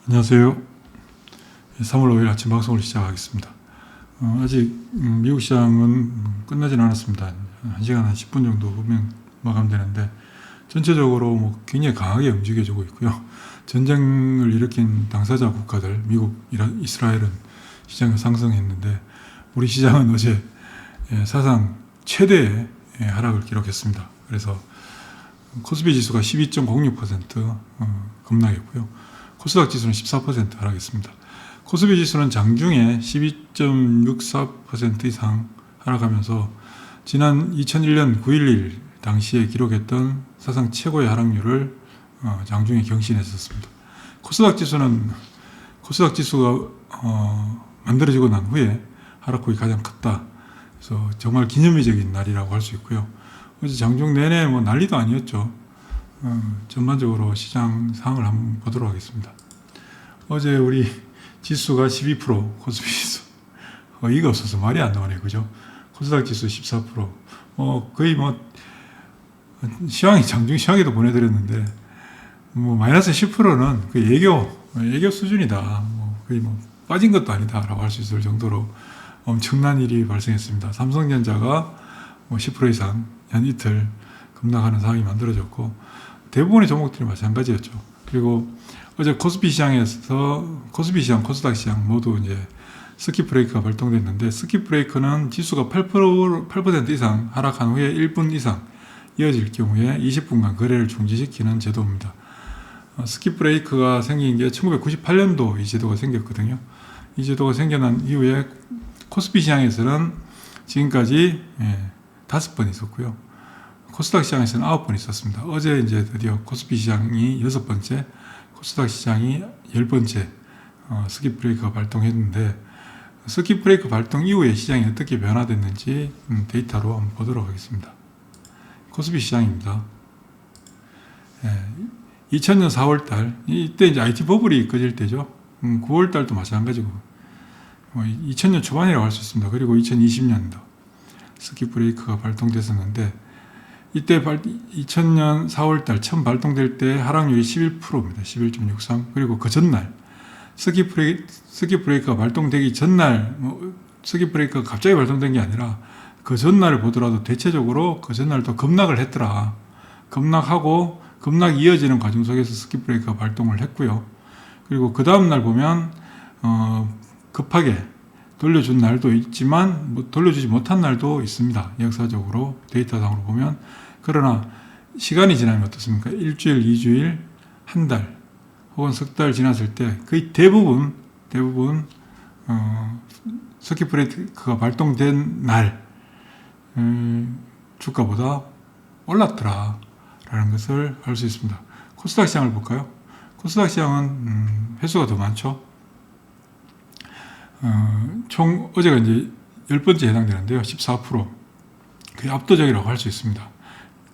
안녕하세요. 3월 5일 아침 방송을 시작하겠습니다. 아직 미국 시장은 끝나진 않았습니다. 1시간 한 10분 정도 후면 마감되는데 전체적으로 굉장히 강하게 움직여주고 있고요. 전쟁을 일으킨 당사자 국가들, 미국, 이스라엘은 시장이 상승했는데 우리 시장은 어제 사상 최대의 하락을 기록했습니다. 그래서 코스피 지수가 12.06% 급락했고요. 코스닥 지수는 14% 하락했습니다. 코스피 지수는 장중에 12.64% 이상 하락하면서 지난 2001년 9.11 당시에 기록했던 사상 최고의 하락률을 장중에 경신했었습니다. 코스닥 지수가 만들어지고 난 후에 하락폭이 가장 컸다. 그래서 정말 기념비적인 날이라고 할 수 있고요. 어제 장중 내내 난리도 아니었죠. 전반적으로 시장 상황을 한번 보도록 하겠습니다. 어제 우리 지수가 12%, 코스피 지수 어이가 없어서 말이 안 나오네, 그죠? 코스닥 지수 14%, 거의 장중 시황에도 보내드렸는데 마이너스 10%는 그 애교 수준이다. 거의 빠진 것도 아니다라고 할 수 있을 정도로 엄청난 일이 발생했습니다. 삼성전자가 10% 이상 연 이틀 급락하는 상황이 만들어졌고 대부분의 종목들이 마찬가지였죠. 그리고 어제 코스피 시장, 코스닥 시장 모두 이제 스킵 브레이크가 발동됐는데 스킵 브레이크는 지수가 8% 이상 하락한 후에 1분 이상 이어질 경우에 20분간 거래를 중지시키는 제도입니다. 스킵 브레이크가 생긴 게 1998년도 이 제도가 생겼거든요. 이 제도가 생겨난 이후에 코스피 시장에서는 지금까지 5번 있었고요. 코스닥 시장에서는 9번 있었습니다. 어제 이제 드디어 코스피 시장이 6번째, 코스닥 시장이 10번째 스킵 브레이크가 발동했는데 스킵 브레이크 발동 이후에 시장이 어떻게 변화됐는지 데이터로 한번 보도록 하겠습니다. 코스피 시장입니다. 2000년 4월달, 이때 이제 IT 버블이 꺼질 때죠. 9월달도 마찬가지고 2000년 초반이라고 할 수 있습니다. 그리고 2020년도 스킵 브레이크가 발동됐었는데 이때 2000년 4월달 처음 발동될 때 하락률이 11%입니다. 11.63. 그리고 그 전날 스킵 브레이크가 발동되기 전날 스킵 브레이크가 갑자기 발동된 게 아니라 그 전날을 보더라도 대체적으로 그 전날도 급락을 했더라. 급락이 이어지는 과정 속에서 스킵 브레이크가 발동을 했고요. 그리고 그 다음날 보면 급하게 돌려준 날도 있지만 돌려주지 못한 날도 있습니다. 역사적으로 데이터상으로 보면. 그러나 시간이 지나면 어떻습니까? 일주일, 2주일, 한 달 혹은 석 달 지났을 때 거의 대부분 서킷 브레이크가 발동된 날 주가보다 올랐더라 라는 것을 알 수 있습니다. 코스닥 시장을 볼까요? 코스닥 시장은 횟수가 더 많죠. 총 어제가 이제 10번째 해당되는데요. 14%. 그게 압도적이라고 할 수 있습니다.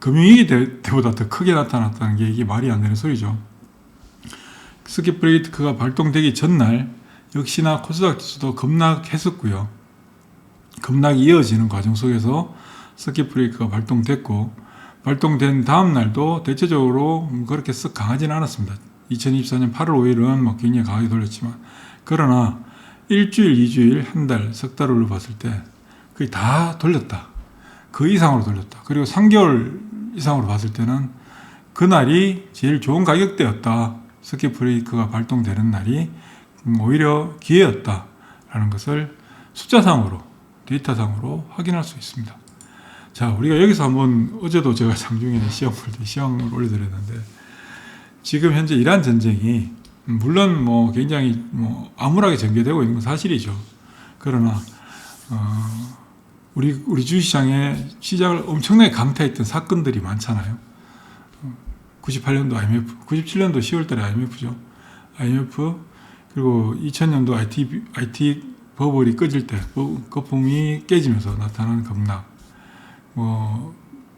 금융위기 때보다 더 크게 나타났다는 게 이게 말이 안 되는 소리죠. 스킵 브레이크가 발동되기 전날 역시나 코스닥 지수도 급락했었고요. 급락이 이어지는 과정 속에서 스킵 브레이크가 발동됐고 발동된 다음 날도 대체적으로 그렇게 썩 강하지는 않았습니다. 2024년 8월 5일은 굉장히 강하게 돌렸지만 그러나 일주일, 2주일, 한 달, 석 달을 봤을 때 거의 다 돌렸다. 그 이상으로 돌렸다. 그리고 3개월 이상으로 봤을 때는 그날이 제일 좋은 가격대였다. 스킵 브레이크가 발동되는 날이 오히려 기회였다라는 것을 숫자상으로, 데이터상으로 확인할 수 있습니다. 자, 우리가 여기서 한번 어제도 제가 장중에 시험을 올려드렸는데 지금 현재 이란 전쟁이 물론 굉장히 암울하게 전개되고 있는 건 사실이죠. 그러나 우리 주식시장에 시장을 엄청나게 강타했던 사건들이 많잖아요. 98년도 IMF, 97년도 10월달에 IMF죠. IMF 그리고 2000년도 IT 버블이 꺼질 때 거품이 깨지면서 나타나는 급락.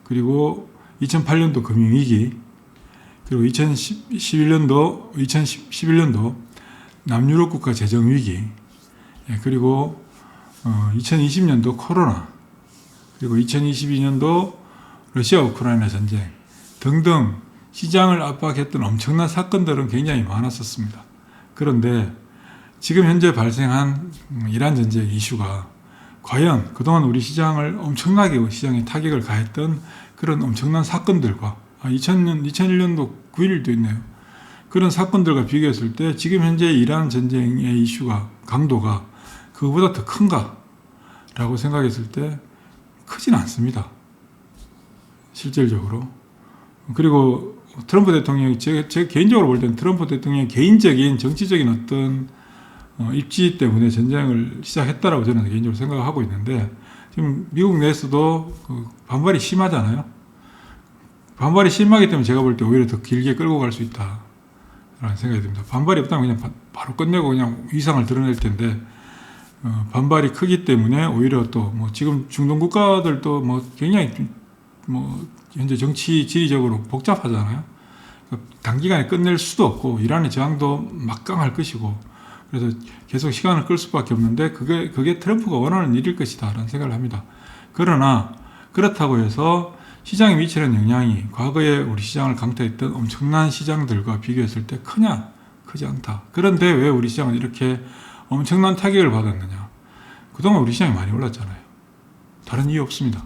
그리고 2008년도 금융위기. 그리고 2011년도 남유럽 국가 재정위기, 그리고 2020년도 코로나, 그리고 2022년도 러시아 우크라이나 전쟁 등등 시장을 압박했던 엄청난 사건들은 굉장히 많았었습니다. 그런데 지금 현재 발생한 이란 전쟁 이슈가 과연 그동안 우리 시장을 엄청나게 시장에 타격을 가했던 그런 엄청난 사건들과 2001년도 9.11도 있네요. 그런 사건들과 비교했을 때 지금 현재 이란 전쟁의 이슈가 강도가 그거보다 더 큰가? 라고 생각했을 때 크진 않습니다. 실질적으로. 그리고 트럼프 대통령이 제 개인적으로 볼 때는 트럼프 대통령의 개인적인 정치적인 어떤 입지 때문에 전쟁을 시작했다라고 저는 개인적으로 생각하고 있는데 지금 미국 내에서도 반발이 심하잖아요. 반발이 심하기 때문에 제가 볼 때 오히려 더 길게 끌고 갈 수 있다라는 생각이 듭니다. 반발이 없다면 그냥 바로 끝내고 그냥 위상을 드러낼 텐데 반발이 크기 때문에 오히려 또 뭐 지금 중동 국가들도 뭐 굉장히 뭐 현재 정치 지리적으로 복잡하잖아요. 단기간에 끝낼 수도 없고 이란의 저항도 막강할 것이고 그래서 계속 시간을 끌 수밖에 없는데 그게 트럼프가 원하는 일일 것이다라는 생각을 합니다. 그러나 그렇다고 해서 시장에 미치는 영향이 과거에 우리 시장을 강타했던 엄청난 시장들과 비교했을 때 크냐? 크지 않다. 그런데 왜 우리 시장은 이렇게 엄청난 타격을 받았느냐? 그동안 우리 시장이 많이 올랐잖아요. 다른 이유 없습니다.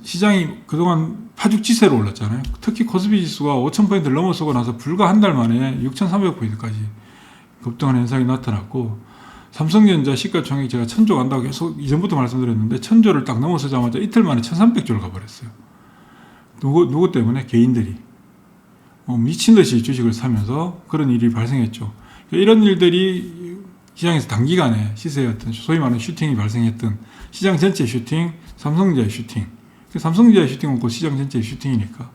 시장이 그동안 파죽지세로 올랐잖아요. 특히 코스피 지수가 5,000포인트를 넘어서고 나서 불과 한 달 만에 6,300포인트까지 급등하는 현상이 나타났고 삼성전자 시가총액 제가 1,000조 간다고 계속 이전부터 말씀드렸는데 1,000조를 딱 넘어서자마자 이틀 만에 1,300조를 가버렸어요. 누구 때문에? 개인들이 미친 듯이 주식을 사면서 그런 일이 발생했죠. 이런 일들이 시장에서 단기간에 시세의 어떤 소위 말하는 슈팅이 발생했던 시장 전체 슈팅, 삼성전자의 슈팅. 삼성전자의 슈팅은 곧 시장 전체의 슈팅이니까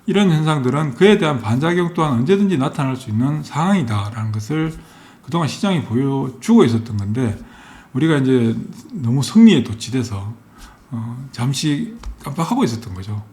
이런 현상들은 그에 대한 반작용 또한 언제든지 나타날 수 있는 상황이다라는 것을 그동안 시장이 보여주고 있었던 건데 우리가 이제 너무 성리에 도취돼서 잠시 깜빡하고 있었던 거죠.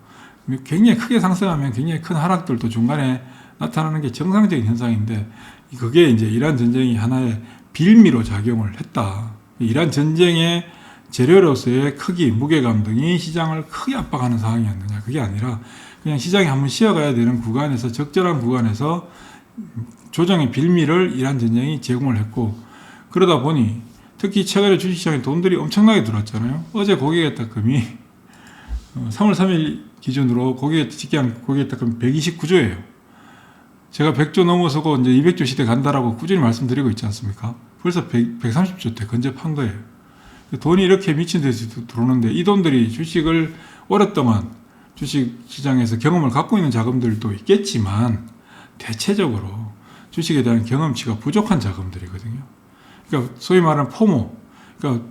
굉장히 크게 상승하면 굉장히 큰 하락들도 중간에 나타나는 게 정상적인 현상인데 그게 이제 이란 전쟁이 하나의 빌미로 작용을 했다. 이란 전쟁의 재료로서의 크기, 무게감 등이 시장을 크게 압박하는 상황이었느냐. 그게 아니라 그냥 시장이 한번 쉬어가야 되는 구간에서 적절한 구간에서 조정의 빌미를 이란 전쟁이 제공을 했고 그러다 보니 특히 최근에 주식시장에 돈들이 엄청나게 들어왔잖아요. 어제 고객의탁금이 3월 3일 기준으로 직계한 고객의탁금 129조예요. 제가 100조 넘어서고 이제 200조 시대 간다라고 꾸준히 말씀드리고 있지 않습니까? 벌써 130조 대 근접한 거예요. 돈이 이렇게 미친 듯이 들어오는데 이 돈들이 주식을 오랫동안 주식 시장에서 경험을 갖고 있는 자금들도 있겠지만 대체적으로 주식에 대한 경험치가 부족한 자금들이거든요. 그러니까 소위 말하는 포모, 그러니까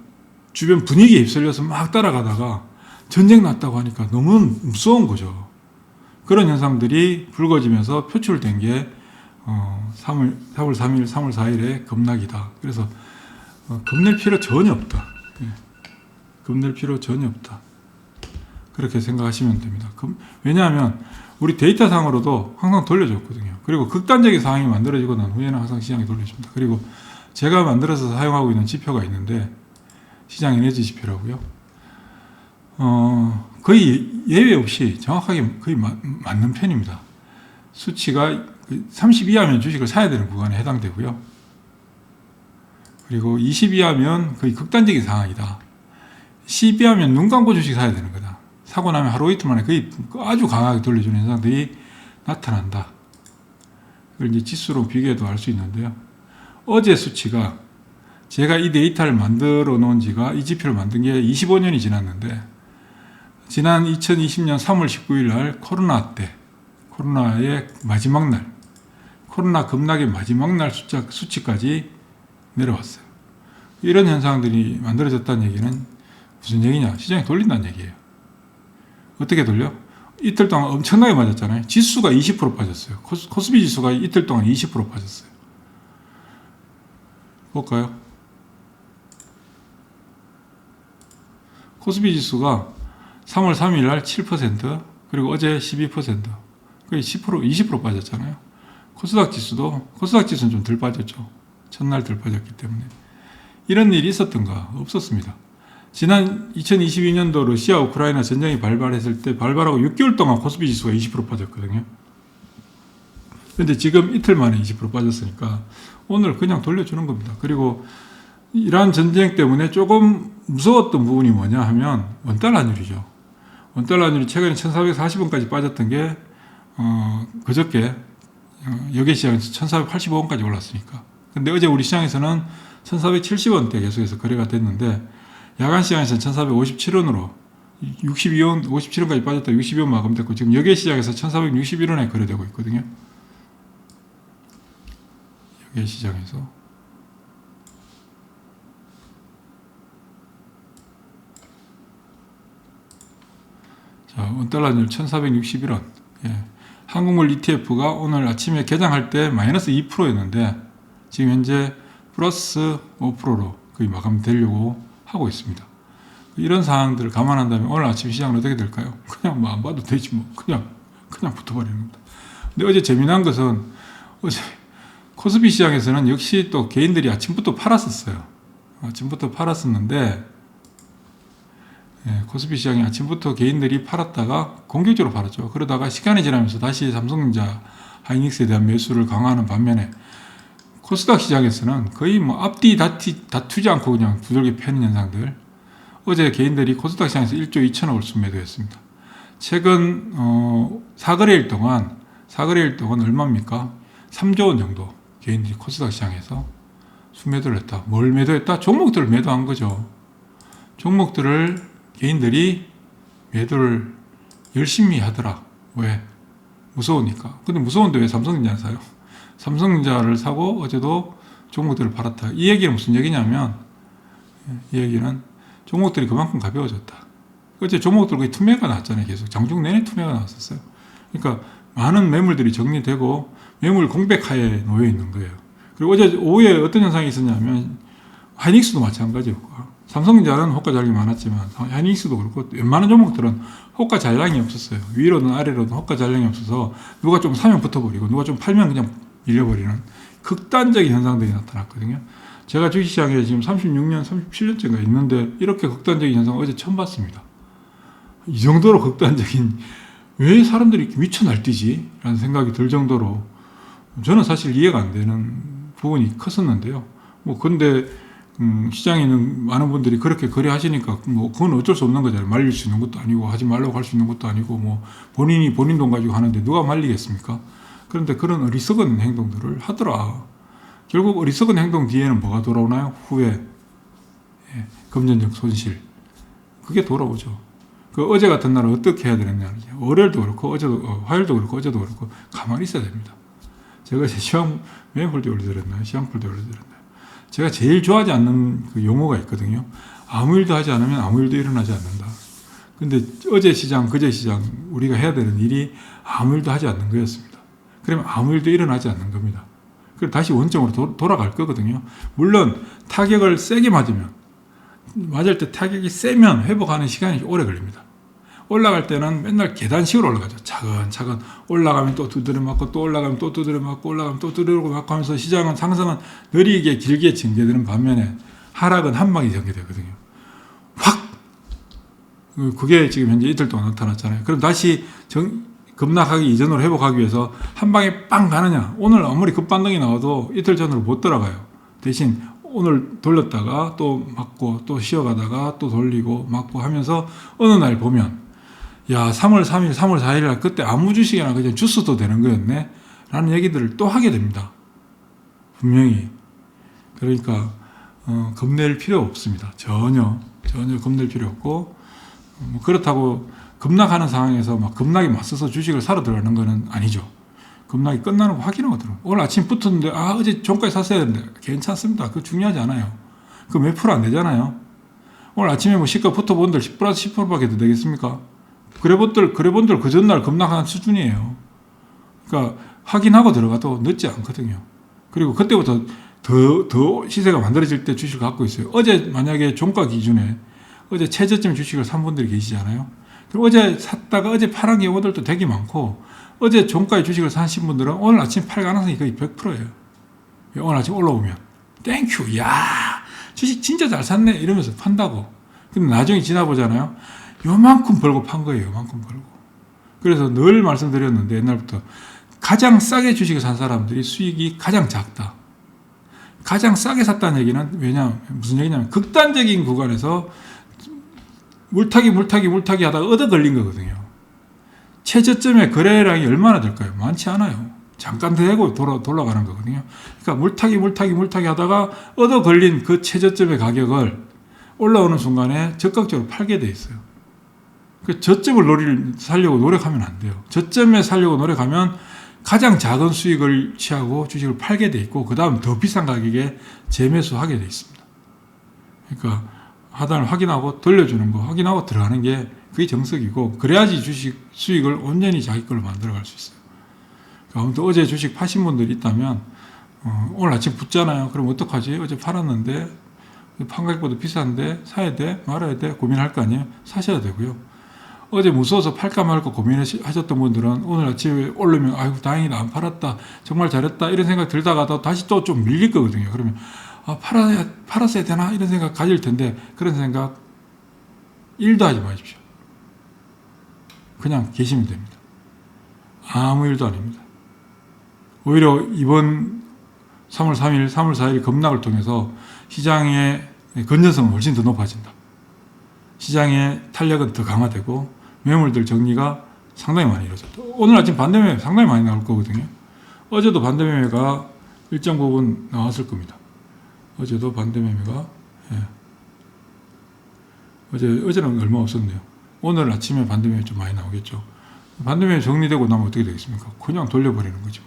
주변 분위기에 휩쓸려서 막 따라가다가 전쟁 났다고 하니까 너무 무서운 거죠. 그런 현상들이 불거지면서 표출된 게 3월 3일, 3월 4일의 급락이다. 그래서 겁낼 필요 전혀 없다. 겁낼 필요 전혀 없다. 그렇게 생각하시면 됩니다. 왜냐하면 우리 데이터상으로도 항상 돌려줬거든요. 그리고 극단적인 상황이 만들어지고 난 후에는 항상 시장이 돌려줍니다. 그리고 제가 만들어서 사용하고 있는 지표가 있는데 시장 에너지 지표라고요. 거의 예외 없이 정확하게 거의 맞는 편입니다. 수치가 30 이하면 주식을 사야 되는 구간에 해당되고요. 그리고 20 이하면 거의 극단적인 상황이다. 10 이하면 눈 감고 주식 사야 되는 거다. 사고 나면 하루 이틀 만에 거의 아주 강하게 돌려주는 현상들이 나타난다. 그걸 이제 지수로 비교해도 알 수 있는데요. 어제 수치가 제가 이 데이터를 만들어 놓은 지가 이 지표를 만든 게 25년이 지났는데 지난 2020년 3월 19일 날 코로나 때 코로나의 마지막 날 코로나 급락의 마지막 날 수치까지 내려왔어요. 이런 현상들이 만들어졌다는 얘기는 무슨 얘기냐? 시장이 돌린다는 얘기예요. 어떻게 돌려? 이틀 동안 엄청나게 맞았잖아요. 지수가 20% 빠졌어요. 코스피 지수가 이틀 동안 20% 빠졌어요. 볼까요? 코스피 지수가 3월 3일 날 7%, 그리고 어제 12%, 거의 10%, 20% 빠졌잖아요. 코스닥 지수는 좀 덜 빠졌죠. 첫날 덜 빠졌기 때문에. 이런 일이 있었던가? 없었습니다. 지난 2022년도 러시아 우크라이나 전쟁이 발발했을 때 발발하고 6개월 동안 코스피 지수가 20% 빠졌거든요. 근데 지금 이틀 만에 20% 빠졌으니까 오늘 그냥 돌려주는 겁니다. 그리고 이란 전쟁 때문에 조금 무서웠던 부분이 뭐냐 하면 원달러율이죠. 원달러율이 최근에 1440원까지 빠졌던 게 그저께 여객 시장에서 1485원까지 올랐으니까. 근데 어제 우리 시장에서는 1470원대 계속해서 거래가 됐는데 야간 시장에서는 1457원으로 62원, 57원까지 빠졌다 62원 마감됐고 지금 여객 시장에서 1461원에 거래되고 있거든요. 여객 시장에서. 자, 원달러율 1461원. 예. 한국물 ETF가 오늘 아침에 개장할 때 마이너스 2%였는데 지금 현재 플러스 5%로 거의 마감되려고 하고 있습니다. 이런 상황들을 감안한다면 오늘 아침 시장은 어떻게 될까요? 그냥 뭐 안 봐도 되지 뭐. 그냥 붙어버리는 겁니다. 근데 어제 재미난 것은 어제 코스피 시장에서는 역시 또 개인들이 아침부터 팔았었어요. 아침부터 팔았었는데 코스피 시장이 아침부터 개인들이 팔았다가 공격적으로 팔았죠. 그러다가 시간이 지나면서 다시 삼성전자, 하이닉스에 대한 매수를 강화하는 반면에 코스닥 시장에서는 거의 뭐 앞뒤 다투지 않고 그냥 두들겨 패는 현상들. 어제 개인들이 코스닥 시장에서 1조 2천억을 순매도했습니다. 최근 4거래일 동안 얼마입니까? 3조 원 정도 개인들이 코스닥 시장에서 순매도를 했다. 뭘 매도했다? 종목들을 매도한 거죠. 종목들을 개인들이 매도를 열심히 하더라. 왜? 무서우니까. 근데 무서운데 왜 삼성전자 사요? 삼성전자를 사고 어제도 종목들을 팔았다. 이 얘기는 무슨 얘기냐면 이 얘기는 종목들이 그만큼 가벼워졌다. 어제 종목들 거의 투매가 나왔잖아요. 계속 장중 내내 투매가 나왔었어요. 그러니까 많은 매물들이 정리되고 매물 공백하에 놓여 있는 거예요. 그리고 어제 오후에 어떤 현상이 있었냐면 하이닉스도 마찬가지였고 삼성전자는 호가 잔량이 많았지만 하이닉스도 그렇고 웬만한 종목들은 호가 잔량이 없었어요. 위로든 아래로든 호가 잔량이 없어서 누가 좀 사면 붙어버리고 누가 좀 팔면 그냥 밀려버리는 극단적인 현상들이 나타났거든요. 제가 주식시장에 지금 36년, 37년째가 있는데 이렇게 극단적인 현상 어제 처음 봤습니다. 이 정도로 극단적인 왜 사람들이 이렇게 미쳐 날뛰지? 라는 생각이 들 정도로 저는 사실 이해가 안 되는 부분이 컸었는데요. 뭐 근데 시장에 있는 많은 분들이 그렇게 거래하시니까 뭐 그건 어쩔 수 없는 거잖아요. 말릴 수 있는 것도 아니고 하지 말라고 할 수 있는 것도 아니고 뭐 본인이 본인 돈 가지고 하는데 누가 말리겠습니까? 그런데 그런 어리석은 행동들을 하더라. 결국 어리석은 행동 뒤에는 뭐가 돌아오나요? 후에 금전적 손실. 그게 돌아오죠. 그 어제 같은 날은 어떻게 해야 되느냐. 월요일도 그렇고 화요일도 그렇고 어제도 그렇고 가만히 있어야 됩니다. 제가 제 매물도 올려드렸나요? 시황풀도 올려드렸나요? 제가 제일 좋아하지 않는 그 용어가 있거든요. 아무 일도 하지 않으면 아무 일도 일어나지 않는다. 근데 어제 시장, 그제 시장 우리가 해야 되는 일이 아무 일도 하지 않는 거였습니다. 그러면 아무 일도 일어나지 않는 겁니다. 그럼 다시 원점으로 돌아갈 거거든요. 물론 타격을 세게 맞을 때 타격이 세면 회복하는 시간이 오래 걸립니다. 올라갈 때는 맨날 계단식으로 올라가죠. 차근차근 올라가면 또 두드려 맞고 또 올라가면 또 두드려 맞고 올라가면 또 두드려 맞고 하면서 시장은 상승은 느리게 길게 전개되는 반면에 하락은 한 방에 전개되거든요. 확! 그게 지금 현재 이틀 동안 나타났잖아요. 그럼 다시 급락하기 이전으로 회복하기 위해서 한 방에 빵 가느냐? 오늘 아무리 급반등이 나와도 이틀 전으로 못 돌아가요. 대신 오늘 돌렸다가 또 맞고 또 쉬어가다가 또 돌리고 맞고 하면서 어느 날 보면 야 3월 3일 3월 4일 그때 아무 주식이나 그냥 주스도 되는 거였네 라는 얘기들을 또 하게 됩니다. 분명히. 그러니까 겁낼 필요 없습니다. 전혀 겁낼 필요 없고 그렇다고 급락하는 상황에서 막 급락이 맞서서 주식을 사러 들어가는 거는 아니죠. 급락이 끝나는 거 확인하고 들어. 오늘 아침 붙었는데 어제 종가에 샀어야 되는데 괜찮습니다. 그거 중요하지 않아요. 그거 몇 프로 안 되잖아요. 오늘 아침에 뭐 시가 붙어본들 10% 플러스 10%밖에 더 되겠습니까? 그래본들 그 전날 급락한 수준이에요. 그러니까 확인하고 들어가도 늦지 않거든요. 그리고 그때부터 더 시세가 만들어질 때 주식을 갖고 있어요. 어제 만약에 종가 기준에 어제 최저점 주식을 산 분들이 계시잖아요. 그리고 어제 샀다가 어제 팔은 경우들도 되게 많고 어제 종가의 주식을 사신 분들은 오늘 아침 팔 가능성이 거의 100%예요. 오늘 아침 올라오면 땡큐 야 주식 진짜 잘 샀네 이러면서 판다고. 근데 나중에 지나보잖아요. 요만큼 벌고 판 거예요. 요만큼 벌고. 그래서 늘 말씀드렸는데 옛날부터 가장 싸게 주식을 산 사람들이 수익이 가장 작다. 가장 싸게 샀다는 얘기는 무슨 얘기냐면 극단적인 구간에서 물타기 하다가 얻어 걸린 거거든요. 최저점의 거래량이 얼마나 될까요? 많지 않아요. 잠깐 되고 돌아가는 거거든요. 그러니까 물타기 하다가 얻어 걸린 그 최저점의 가격을 올라오는 순간에 적극적으로 팔게 돼 있어요. 그 저점을 살려고 노력하면 안 돼요. 저점에 살려고 노력하면 가장 작은 수익을 취하고 주식을 팔게 돼 있고 그 다음 더 비싼 가격에 재매수하게 돼 있습니다. 그러니까 하단을 확인하고 돌려주는 거 확인하고 들어가는 게 그게 정석이고 그래야지 주식 수익을 온전히 자기 걸로 만들어갈 수 있어요. 그러니까 아무튼 어제 주식 파신 분들이 있다면 오늘 아침 붙잖아요. 그럼 어떡하지? 어제 팔았는데 판가격보다 비싼데 사야 돼? 말아야 돼? 고민할 거 아니에요? 사셔야 되고요. 어제 무서워서 팔까 말까 고민하셨던 분들은 오늘 아침에 오르면 아이고 다행이다 안 팔았다 정말 잘했다 이런 생각 들다가도 다시 또 좀 밀릴 거거든요. 그러면 팔았어야 되나 이런 생각 가질 텐데 그런 생각 1도 하지 마십시오. 그냥 계시면 됩니다. 아무 일도 아닙니다. 오히려 이번 3월 3일, 3월 4일 급락을 통해서 시장의 건전성은 훨씬 더 높아진다. 시장의 탄력은 더 강화되고 매물들 정리가 상당히 많이 이루어졌다. 오늘 아침 반대매매 상당히 많이 나올 거거든요. 어제도 반대매매가 일정 부분 나왔을 겁니다. 어제도 반대매매가 어제는 얼마 없었네요. 오늘 아침에 반대매매 좀 많이 나오겠죠. 반대매매 정리되고 나면 어떻게 되겠습니까? 그냥 돌려버리는 거죠.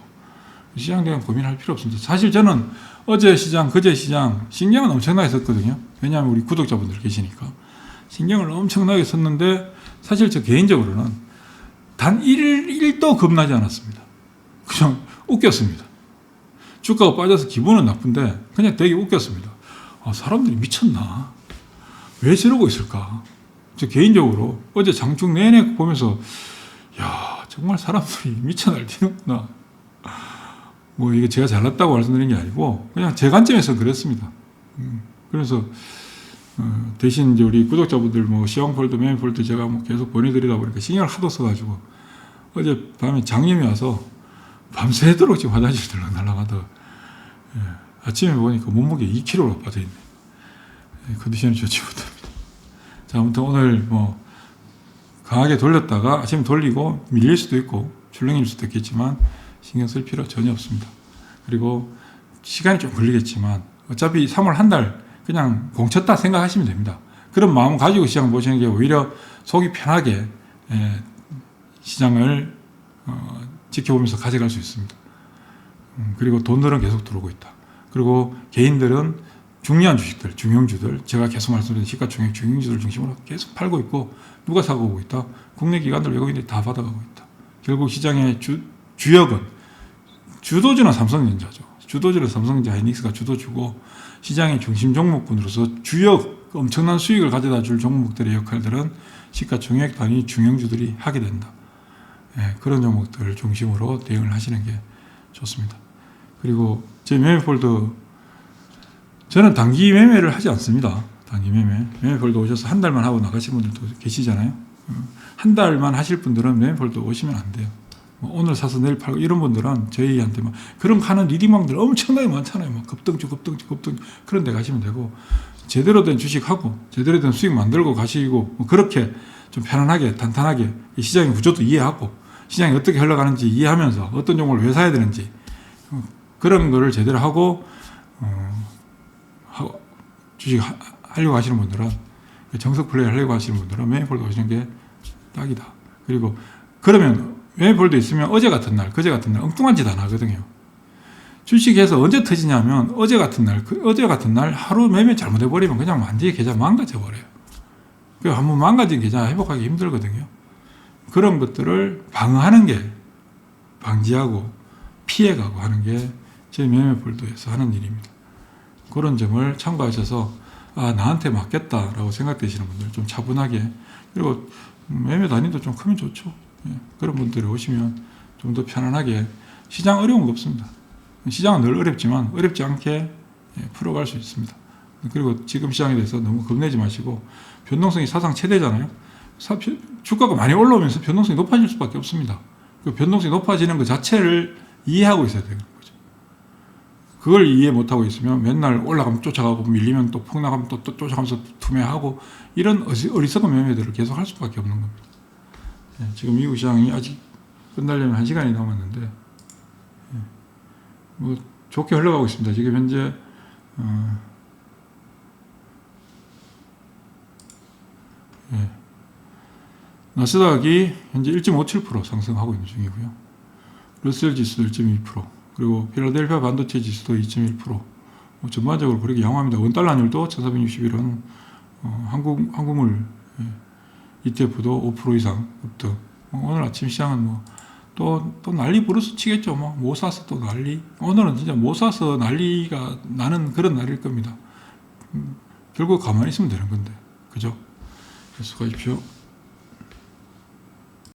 시장 대한 고민할 필요 없습니다. 사실 저는 어제 시장, 그제 시장 신경은 엄청나게 썼거든요. 왜냐하면 우리 구독자분들 계시니까. 신경을 엄청나게 썼는데 사실 저 개인적으로는 단 1도 겁나지 않았습니다. 그냥 웃겼습니다. 주가가 빠져서 기분은 나쁜데 그냥 되게 웃겼습니다. 사람들이 미쳤나? 왜 저러고 있을까? 저 개인적으로 어제 장중 내내 보면서 야 정말 사람들이 미쳐 날뛰는구나. 뭐 이게 제가 잘났다고 말씀드린 게 아니고 그냥 제 관점에서 그랬습니다. 그래서 대신 이제 우리 구독자분들 뭐 시황폴드, 매매폴드 제가 뭐 계속 보내드리다 보니까 신경을 하도 써가지고 어제 밤에 장염이 와서 밤새도록 지금 화장실 들락날락하다가 아침에 보니까 몸무게 2kg가 빠져있네. 컨디션이 좋지 못합니다. 자, 아무튼 오늘 뭐 강하게 돌렸다가 아침에 돌리고 밀릴 수도 있고 출렁일 수도 있겠지만 신경 쓸 필요 전혀 없습니다. 그리고 시간이 좀 걸리겠지만 어차피 3월 한 달 그냥 공쳤다 생각하시면 됩니다. 그런 마음 가지고 시장 보시는 게 오히려 속이 편하게 시장을 지켜보면서 가져갈 수 있습니다. 그리고 돈들은 계속 들어오고 있다. 그리고 개인들은 중요한 주식들, 중형주들, 제가 계속 말씀드린 시가총액 중형주들 중심으로 계속 팔고 있고 누가 사고 오고 있다? 국내 기관들, 외국인들이 다 받아가고 있다. 결국 시장의 주역은 주도주는 삼성전자죠. 주도주는 삼성전자, 하이닉스가 주도주고 시장의 중심 종목군으로서 주역 엄청난 수익을 가져다 줄 종목들의 역할들은 시가총액 단위 중형주들이 하게 된다. 그런 종목들을 중심으로 대응을 하시는 게 좋습니다. 그리고 제 매매폴드 저는 단기 매매를 하지 않습니다. 단기 매매폴드 오셔서 한 달만 하고 나가신 분들도 계시잖아요. 한 달만 하실 분들은 매매폴드 오시면 안 돼요. 오늘 사서 내일 팔고 이런 분들은 저희한테 막 그런 거 하는 리딩왕들 엄청나게 많잖아요. 막 급등주 그런 데 가시면 되고 제대로 된 주식하고 제대로 된 수익 만들고 가시고 뭐 그렇게 좀 편안하게 단단하게 시장의 구조도 이해하고 시장이 어떻게 흘러가는지 이해하면서 어떤 종목을 왜 사야 되는지 그런 거를 제대로 하고 주식 하려고 하시는 분들은 정석 플레이 하려고 하시는 분들은 매매폴드 오시는 게 딱이다. 그리고 그러면 매매폴드 있으면 어제 같은 날, 그제 같은 날 엉뚱한 짓 안 하거든요. 주식에서 언제 터지냐면 어제 같은 날 하루 매매 잘못해버리면 그냥 완전히 계좌 망가져버려요. 그 한번 망가진 계좌 회복하기 힘들거든요. 그런 것들을 방어하는 게 방지하고 피해가고 하는 게 제 매매폴드에서 하는 일입니다. 그런 점을 참고하셔서 나한테 맞겠다라고 생각되시는 분들 좀 차분하게 그리고 매매 단위도 좀 크면 좋죠. 그런 분들이 오시면 좀 더 편안하게 시장 어려운 거 없습니다. 시장은 늘 어렵지만 어렵지 않게 풀어갈 수 있습니다. 그리고 지금 시장에 대해서 너무 겁내지 마시고 변동성이 사상 최대잖아요. 주가가 많이 올라오면서 변동성이 높아질 수밖에 없습니다. 그 변동성이 높아지는 것 자체를 이해하고 있어야 되는 거죠. 그걸 이해 못하고 있으면 맨날 올라가면 쫓아가고 밀리면 또 폭락하면 또 쫓아가면서 투매하고 이런 어리석은 매매들을 계속 할 수밖에 없는 겁니다. 예, 지금 미국 시장이 아직 끝나려면 1시간이 남았는데 예, 뭐 좋게 흘러가고 있습니다. 지금 현재 예, 나스닥이 현재 1.57% 상승하고 있는 중이고요. 러셀 지수도 1.2%, 그리고 필라델피아 반도체 지수도 2.1%. 뭐 전반적으로 그렇게 양호합니다. 원달러율도 1461원, 한국물 ETF도 5% 이상 급등. 오늘 아침 시장은 뭐 또 난리 부르스 치겠죠. 못 사서 또 난리. 오늘은 진짜 못 사서 난리가 나는 그런 날일 겁니다. 결국 가만히 있으면 되는 건데, 그죠? 수고하십시오.